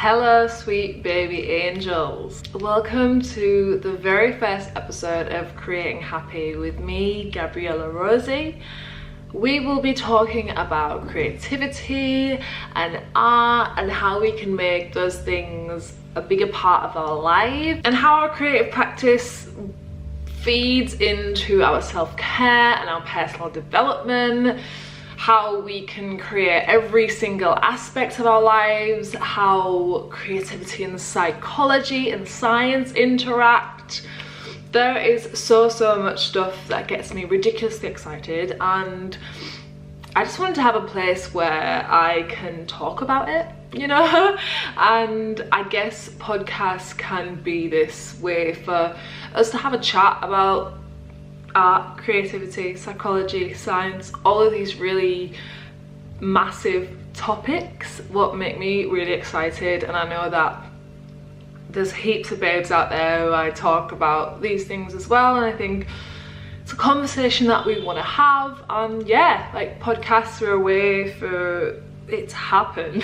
Hello sweet baby angels. Welcome to the very first episode of Creating Happy with me, Gabriella Rosie. We will be talking about creativity and art and how we can make those things a bigger part of our life and how our creative practice feeds into our self-care and our personal development, how we can create every single aspect of our lives, how creativity and psychology and science interact. There is so much stuff that gets me ridiculously excited, and I just wanted to have a place where I can talk about it, you know? And I guess podcasts can be this way for us to have a chat about art, creativity, psychology, science, all of these really massive topics, what make me really excited. And I know that there's heaps of babes out there who I talk about these things as well, and I think it's a conversation that we want to have. Yeah, like podcasts are a way for it to happen.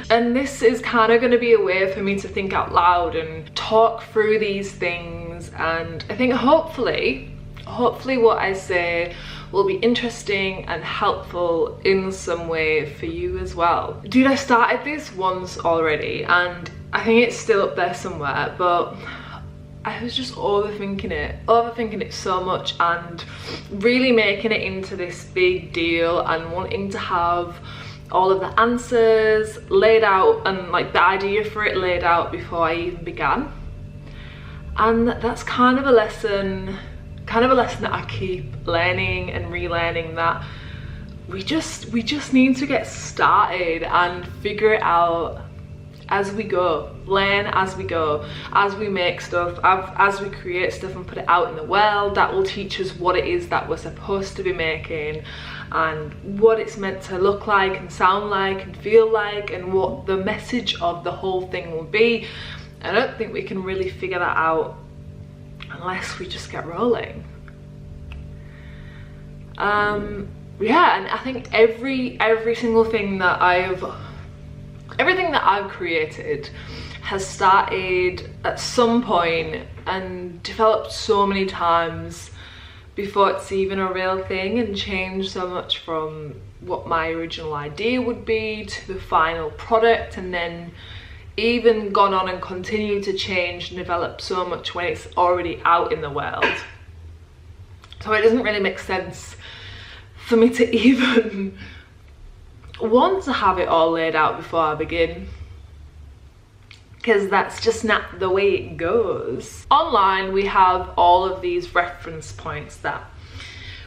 And this is kind of going to be a way for me to think out loud and talk through these things, and I think hopefully what I say will be interesting and helpful in some way for you as well. Dude, I started this once already and I think it's still up there somewhere, but I was just overthinking it so much and really making it into this big deal and wanting to have all of the answers laid out and like the idea for it laid out before I even began. And that's kind of a lesson that I keep learning and relearning, that we just need to get started and figure it out as we go, learn as we go, as we make stuff, as we create stuff and put it out in the world. That will teach us what it is that we're supposed to be making and what it's meant to look like and sound like and feel like and what the message of the whole thing will be. I don't think we can really figure that out unless we just get rolling. Yeah, and I think every single thing that everything that I've created has started at some point and developed so many times before it's even a real thing, and changed so much from what my original idea would be to the final product, and then even gone on and continued to change and develop so much when it's already out in the world. So it doesn't really make sense for me to even want to have it all laid out before I begin, because that's just not the way it goes. Online we have all of these reference points that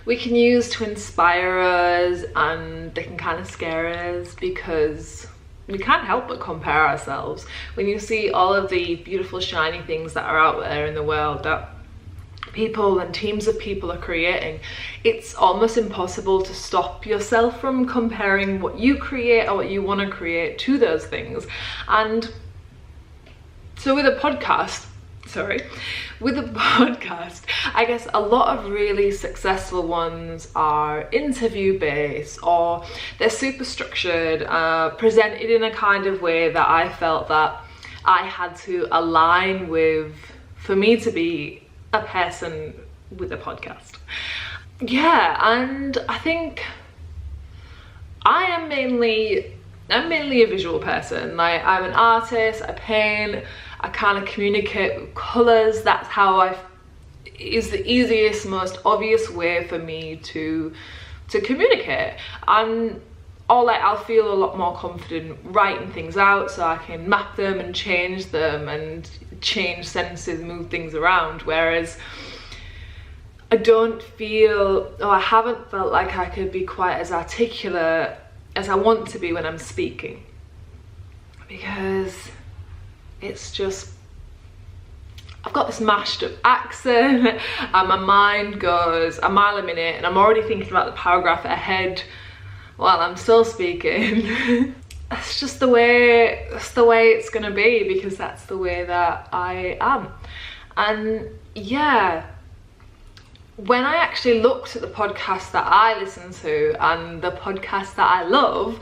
we can use to inspire us, and they can kind of scare us because we can't help but compare ourselves. When you see all of the beautiful shiny things that are out there in the world that people and teams of people are creating, it's almost impossible to stop yourself from comparing what you create or what you want to create to those things. And so with a podcast, I guess a lot of really successful ones are interview based, or they're super structured, presented in a kind of way that I felt that I had to align with for me to be a person with a podcast. Yeah, and I think I'm mainly a visual person. Like, I'm an artist, I paint, I kind of communicate with colours. That's how is the easiest, most obvious way for me to communicate. I'll feel a lot more confident writing things out, so I can map them and change them and change sentences, move things around, whereas I haven't felt like I could be quite as articulate as I want to be when I'm speaking, because it's just, I've got this mashed up accent and my mind goes a mile a minute and I'm already thinking about the paragraph ahead while I'm still speaking. That's just the way it's gonna be, because that's the way that I am. And yeah, when I actually looked at the podcasts that I listen to and the podcasts that I love,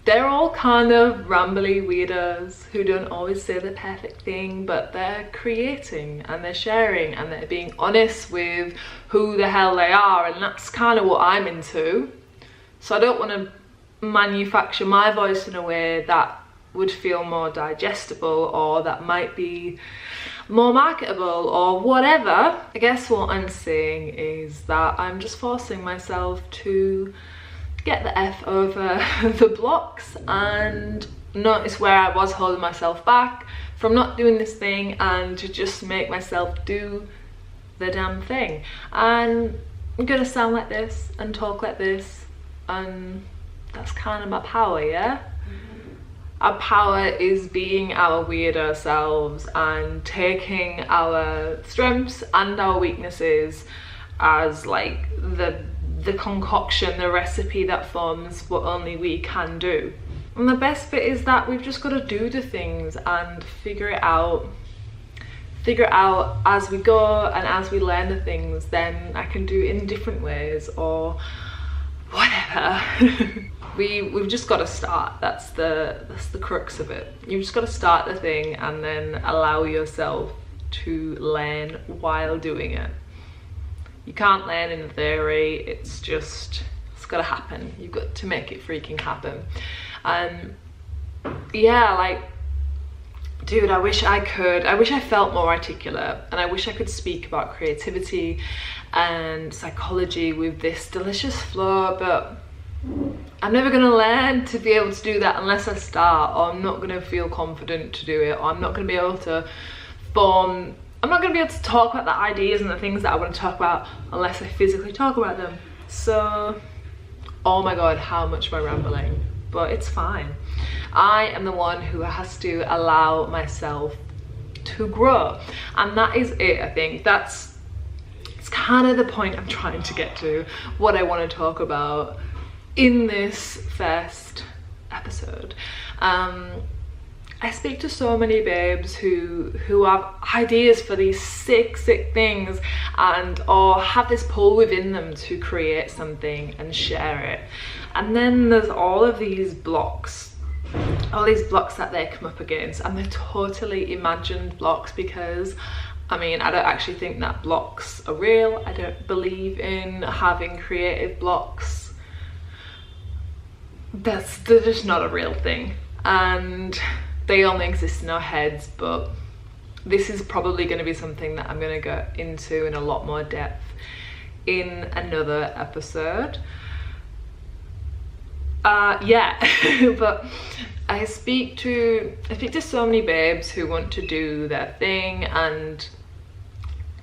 they're all kind of rambly weirdos who don't always say the perfect thing, but they're creating and they're sharing and they're being honest with who the hell they are, and that's kind of what I'm into. So I don't want to manufacture my voice in a way that would feel more digestible or that might be more marketable or whatever. I guess what I'm saying is that I'm just forcing myself to get the F over the blocks and notice where I was holding myself back from not doing this thing, and to just make myself do the damn thing. And I'm gonna sound like this and talk like this, and that's kind of my power, yeah? Our power is being our weirdo selves and taking our strengths and our weaknesses as like the concoction, the recipe that forms what only we can do. And the best bit is that we've just got to do the things and figure it out as we go, and as we learn the things, then I can do it in different ways or whatever. We've just got to start. That's the crux of it. You've just got to start the thing and then allow yourself to learn while doing it. You can't learn in theory, it's gotta happen. You've got to make it freaking happen. And yeah, like, dude, I wish I felt more articulate, and I wish I could speak about creativity and psychology with this delicious flow, but I'm never gonna learn to be able to do that unless I start, or I'm not gonna feel confident to do it, or I'm not gonna be able to I'm not going to be able to talk about the ideas and the things that I want to talk about unless I physically talk about them. So, oh my god, how much am I rambling? But it's fine. I am the one who has to allow myself to grow. And that is it, I think. It's kind of the point I'm trying to get to, what I want to talk about in this first episode. I speak to so many babes who have ideas for these sick things, and or have this pull within them to create something and share it. And then there's all of these blocks, that they come up against, and they're totally imagined blocks, because I mean, I don't actually think that blocks are real. I don't believe in having creative blocks. They're just not a real thing, and they only exist in our heads. But this is probably going to be something that I'm going to go into in a lot more depth in another episode. But I speak to so many babes who want to do their thing, and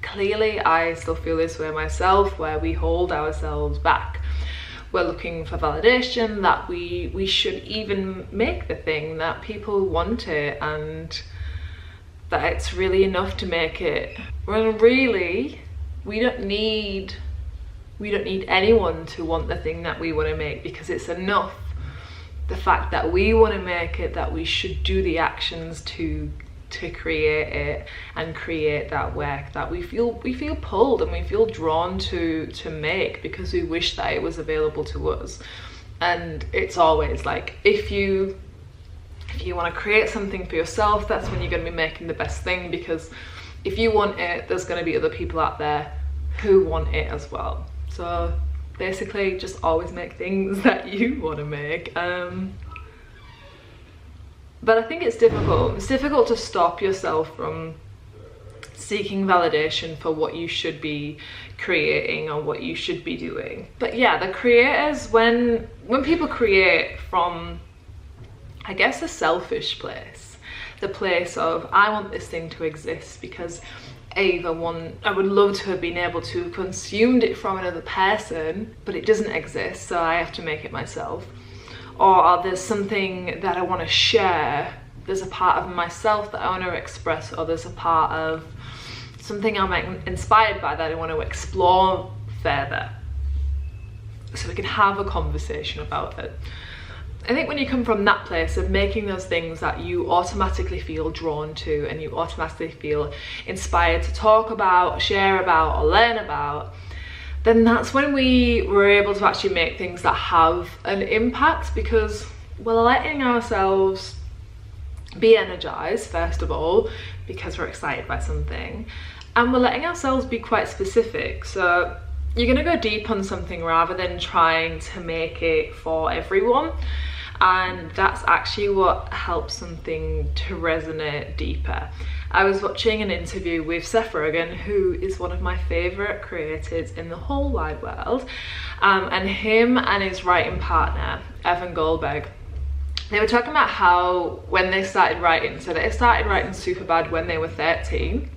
clearly I still feel this way myself, where we hold ourselves back. We're looking for validation that we should even make the thing, that people want it, and that it's really enough to make it. When really, we don't need anyone to want the thing that we want to make, because it's enough the fact that we want to make it, that we should do the actions to create it and create that work that we feel pulled and we feel drawn to make, because we wish that it was available to us. And it's always like, if you want to create something for yourself, that's when you're going to be making the best thing, because if you want it, there's going to be other people out there who want it as well. So basically, just always make things that you want to make. But I think it's difficult. It's difficult to stop yourself from seeking validation for what you should be creating or what you should be doing. But yeah, the creators, when people create from, I guess, a selfish place, the place of, I want this thing to exist because I would love to have been able to have consumed it from another person, but it doesn't exist, so I have to make it myself. Or there's something that I want to share, there's a part of myself that I want to express, or there's a part of something I'm inspired by that I want to explore further, so we can have a conversation about it. I think when you come from that place of making those things that you automatically feel drawn to and you automatically feel inspired to talk about, share about, or learn about, then that's when we were able to actually make things that have an impact. Because we're letting ourselves be energized, first of all, because we're excited by something, and we're letting ourselves be quite specific. So you're going to go deep on something rather than trying to make it for everyone, and that's actually what helps something to resonate deeper. I was watching an interview with Seth Rogen, who is one of my favourite creators in the whole wide world, and him and his writing partner, Evan Goldberg, they were talking about how when they started writing, so they started writing Superbad when they were 13,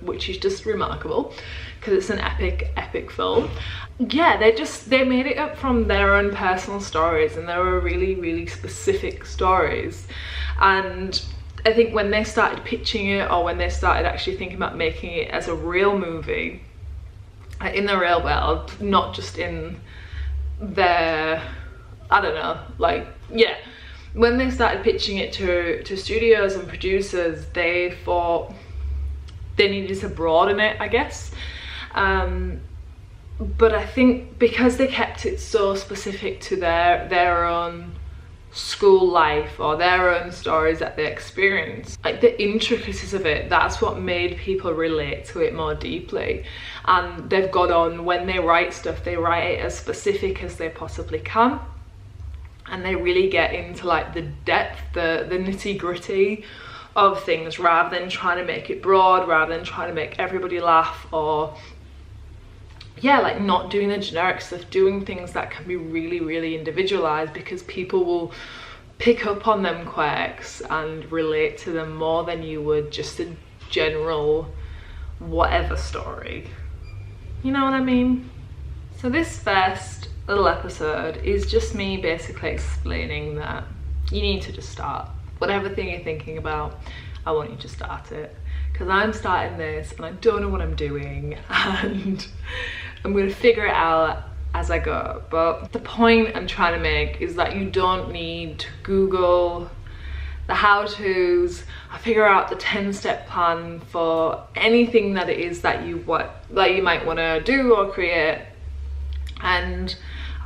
which is just remarkable because it's an epic film. Yeah, they made it up from their own personal stories, and they were really specific stories. And I think when they started pitching it, or when they started actually thinking about making it as a real movie in the real world, not just in their, I don't know, like, yeah, when they started pitching it to studios and producers, they thought they needed to broaden it, I guess. But I think because they kept it so specific to their own school life or their own stories that they experienced, like the intricacies of it, that's what made people relate to it more deeply. And they've got on, when they write stuff, they write it as specific as they possibly can, and they really get into like the depth, the nitty-gritty of things, rather than trying to make it broad, rather than trying to make everybody laugh, or yeah, like not doing the generic stuff, doing things that can be really individualized, because people will pick up on them quirks and relate to them more than you would just a general whatever story. You know what I mean? So this first little episode is just me basically explaining that you need to just start. Whatever thing you're thinking about, I want you to start it, because I'm starting this and I don't know what I'm doing, and I'm going to figure it out as I go. But the point I'm trying to make is that you don't need to Google the how-tos, figure out the 10-step plan for anything that it is that you might want to do or create. And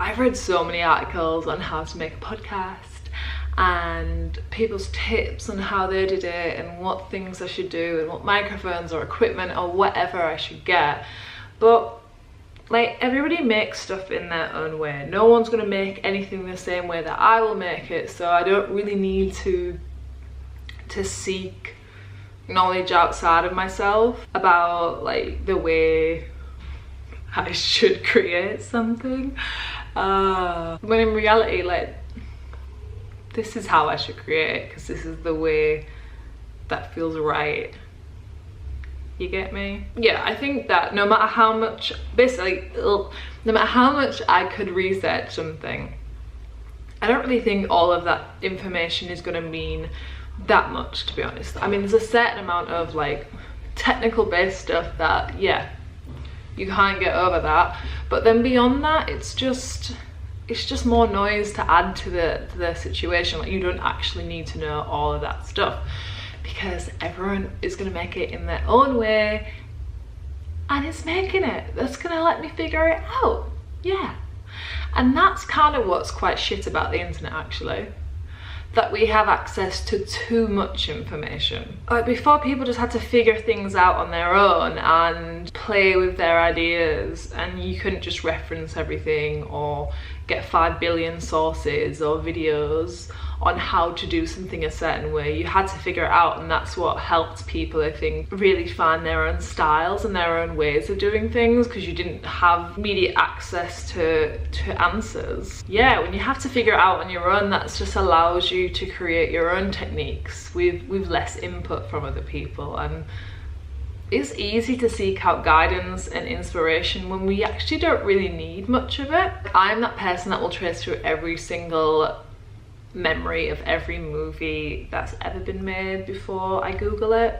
I've read so many articles on how to make a podcast and people's tips on how they did it and what things I should do and what microphones or equipment or whatever I should get. But like, everybody makes stuff in their own way. No one's gonna make anything the same way that I will make it, so I don't really need to seek knowledge outside of myself about like the way I should create something, when in reality, like, this is how I should create, because this is the way that feels right. You get me? Yeah, I think that no matter how much, basically, no matter how much I could research something, I don't really think all of that information is going to mean that much, to be honest. I mean, there's a certain amount of like technical based stuff that, yeah, you can't get over that, but then beyond that, it's just more noise to add to the situation. Like, you don't actually need to know all of that stuff, because everyone is going to make it in their own way, and it's making it. That's going to let me figure it out. Yeah. And that's kind of what's quite shit about the internet, actually, that we have access to too much information. Like, before, people just had to figure things out on their own and play with their ideas, and you couldn't just reference everything or get 5 billion sources or videos on how to do something a certain way. You had to figure it out, and that's what helped people, I think, really find their own styles and their own ways of doing things, because you didn't have immediate access to answers. Yeah, when you have to figure it out on your own, that just allows you to create your own techniques with less input from other people. And it's easy to seek out guidance and inspiration when we actually don't really need much of it. I'm that person that will trace through every single memory of every movie that's ever been made before I Google it.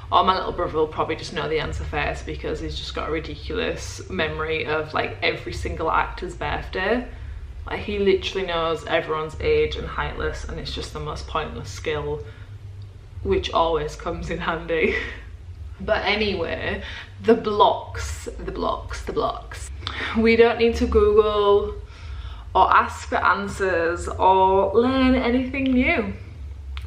Or my little brother will probably just know the answer first, because he's just got a ridiculous memory of like every single actor's birthday. Like, he literally knows everyone's age and height list, and it's just the most pointless skill, which always comes in handy. But anyway, the blocks. We don't need to Google or ask for answers or learn anything new.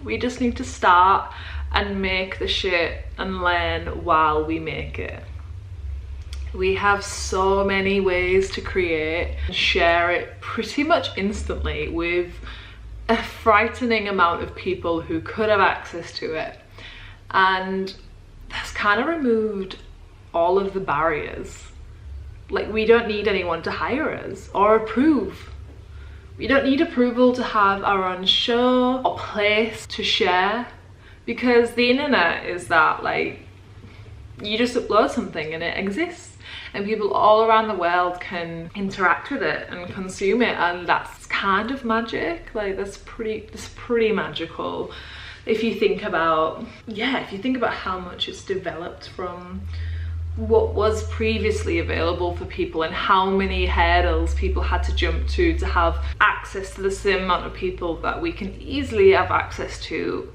We just need to start and make the shit and learn while we make it. We have so many ways to create and share it pretty much instantly with a frightening amount of people who could have access to it. And that's kind of removed all of the barriers. Like, we don't need anyone to hire us or approve. We don't need approval to have our own show or place to share, because the internet is that, like, you just upload something and it exists and people all around the world can interact with it and consume it, and that's kind of magic. Like, that's pretty magical if you think about, if you think about how much it's developed from what was previously available for people and how many hurdles people had to jump to have access to the same amount of people that we can easily have access to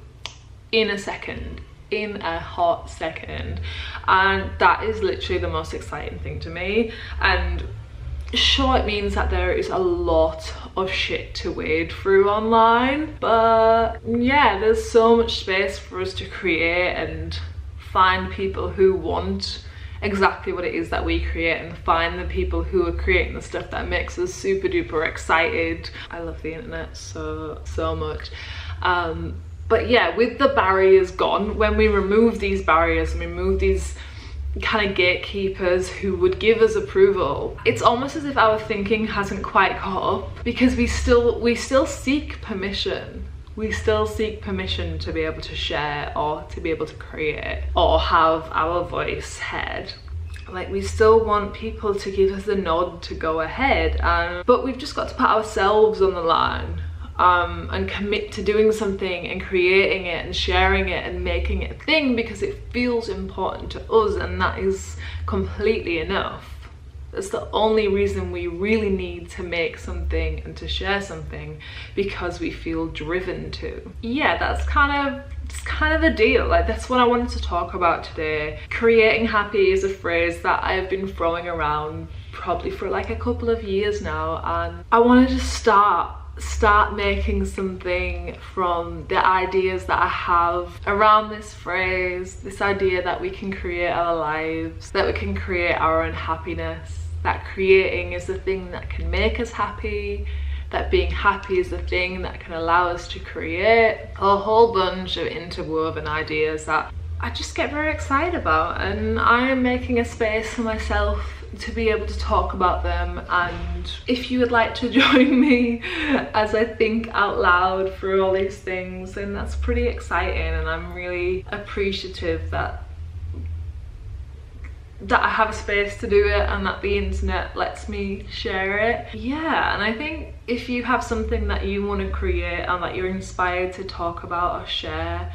in a second, in a hot second. And that is literally the most exciting thing to me. And sure, it means that there is a lot of shit to wade through online, but yeah, there's so much space for us to create and find people who want exactly what it is that we create, and find the people who are creating the stuff that makes us super duper excited. I love the internet so much. But yeah, with the barriers gone, when we remove these barriers and remove these kind of gatekeepers who would give us approval, it's almost as if our thinking hasn't quite caught up, because we still seek permission. We still seek permission to be able to share or to be able to create or have our voice heard. Like, we still want people to give us the nod to go ahead, but we've just got to put ourselves on the line and commit to doing something and creating it and sharing it and making it a thing because it feels important to us, and that is completely enough. That's the only reason we really need to make something and to share something, because we feel driven to. Yeah, that's kind of the deal. Like, that's what I wanted to talk about today. Creating happy is a phrase that I've been throwing around probably for like a couple of years now, and I wanted to start making something from the ideas that I have around this phrase, this idea that we can create our lives, that we can create our own happiness, that creating is the thing that can make us happy, that being happy is the thing that can allow us to create a whole bunch of interwoven ideas that I just get very excited about. And I am making a space for myself to be able to talk about them. And if you would like to join me as I think out loud through all these things, then that's pretty exciting, and I'm really appreciative that I have a space to do it and that the internet lets me share it. Yeah, and I think if you have something that you want to create and that you're inspired to talk about or share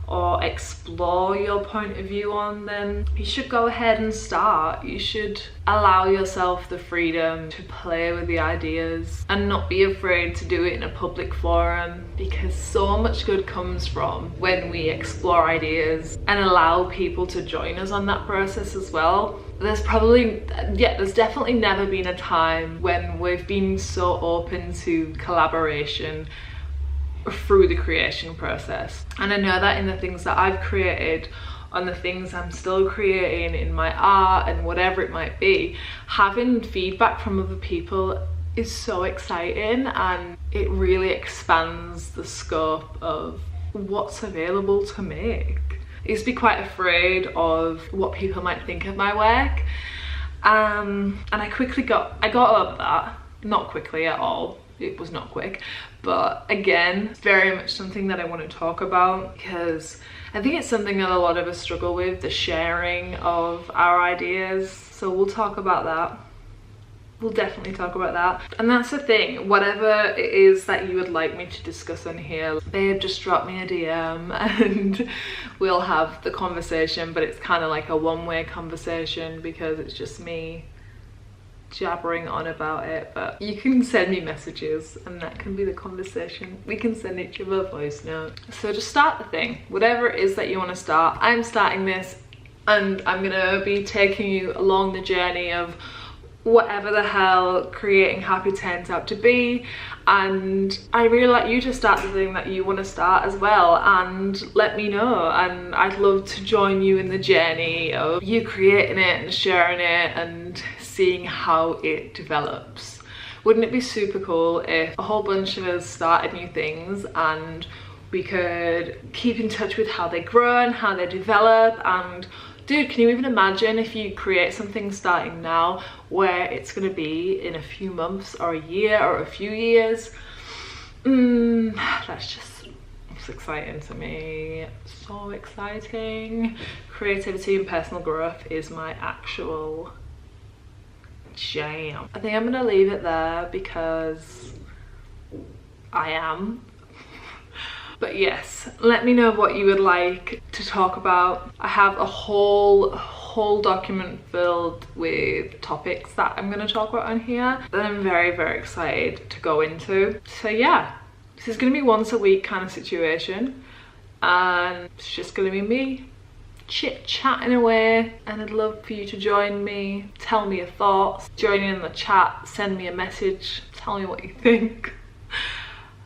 or explore your point of view on, then you should go ahead and start. You should allow yourself the freedom to play with the ideas and not be afraid to do it in a public forum, because so much good comes from when we explore ideas and allow people to join us on that process as well. There's definitely never been a time when we've been so open to collaboration through the creation process. And I know that in the things that I've created, on the things I'm still creating in my art and whatever it might be, having feedback from other people is so exciting, and it really expands the scope of what's available to make. I used to be quite afraid of what people might think of my work, and I got over that. Not quickly at all. It was not quick, but again, it's very much something that I want to talk about, because I think it's something that a lot of us struggle with, the sharing of our ideas. So we'll talk about that. We'll definitely talk about that. And that's the thing, whatever it is that you would like me to discuss on here, babe, just drop me a DM and we'll have the conversation. But it's kind of like a one-way conversation, because it's just me jabbering on about it. But you can send me messages and that can be the conversation. We can send each other a voice note. So just start the thing, whatever it is that you want to start. I'm starting this, and I'm gonna be taking you along the journey of whatever the hell creating happy turns out to be. And I really like you to start the thing that you want to start as well, and let me know, and I'd love to join you in the journey of you creating it and sharing it and seeing how it develops. Wouldn't it be super cool if a whole bunch of us started new things and we could keep in touch with how they grow and how they develop? And dude, can you even imagine if you create something starting now where it's going to be in a few months or a year or a few years? It's exciting to me. So exciting. Creativity and personal growth is my actual jam. I think I'm going to leave it there because I am. But yes, let me know what you would like to talk about. I have a whole document filled with topics that I'm going to talk about on here that I'm very, very excited to go into. So yeah, this is going to be once a week kind of situation, and it's just going to be me chit-chatting away, and I'd love for you to join me, tell me your thoughts, join in the chat, send me a message, tell me what you think.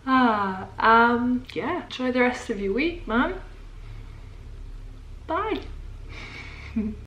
Yeah, enjoy the rest of your week, man. Bye.